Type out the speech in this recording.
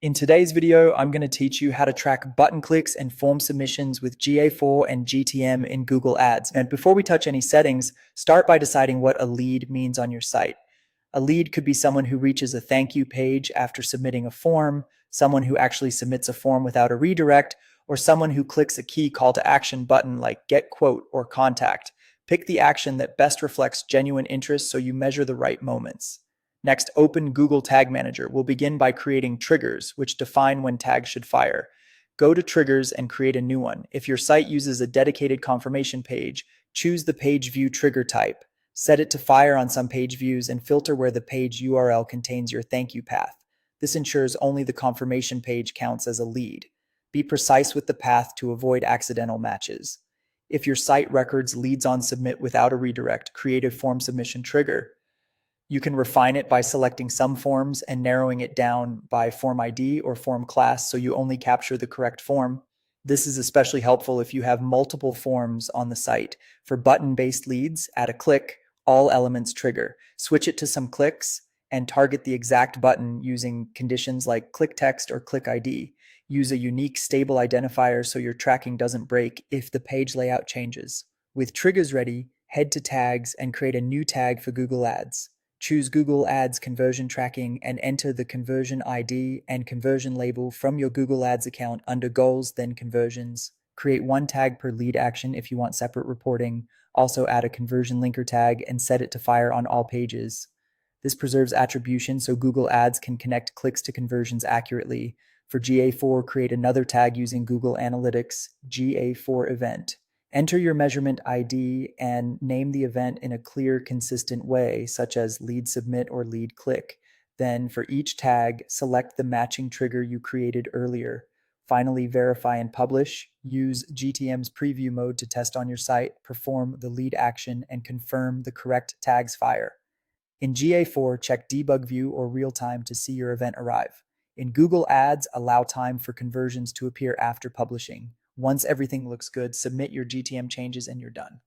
In today's video, I'm going to teach you how to track button clicks and form submissions with GA4 and GTM in Google Ads. And before we touch any settings, start by deciding what a lead means on your site. A lead could be someone who reaches a thank you page after submitting a form, someone who actually submits a form without a redirect, or someone who clicks a key call to action button like get quote or contact. Pick the action that best reflects genuine interest so you measure the right moments. Next, open Google Tag Manager. We'll begin by creating triggers, which define when tags should fire. Go to Triggers and create a new one. If your site uses a dedicated confirmation page, choose the page view trigger type. Set it to fire on some page views and filter where the page URL contains your thank you path. This ensures only the confirmation page counts as a lead. Be precise with the path to avoid accidental matches. If your site records leads on submit without a redirect, create a form submission trigger. You can refine it by selecting some forms and narrowing it down by form ID or form class so you only capture the correct form. This is especially helpful if you have multiple forms on the site. For button-based leads, add a click, all elements trigger. Switch it to some clicks and target the exact button using conditions like click text or click ID. Use a unique stable identifier so your tracking doesn't break if the page layout changes. With triggers ready, head to tags and create a new tag for Google Ads. Choose Google Ads conversion tracking and enter the conversion ID and conversion label from your Google Ads account under goals, then conversions. Create one tag per lead action if you want separate reporting. Also add a conversion linker tag and set it to fire on all pages. This preserves attribution so Google Ads can connect clicks to conversions accurately. For GA4, create another tag using Google Analytics, GA4 event. Enter your measurement ID and name the event in a clear, consistent way, such as lead submit or lead click. Then, for each tag, select the matching trigger you created earlier. Finally, verify and publish. Use GTM's preview mode to test on your site, perform the lead action, and confirm the correct tags fire. In GA4, check debug view or real time to see your event arrive. In Google Ads, allow time for conversions to appear after publishing. Once everything looks good, submit your GTM changes and you're done.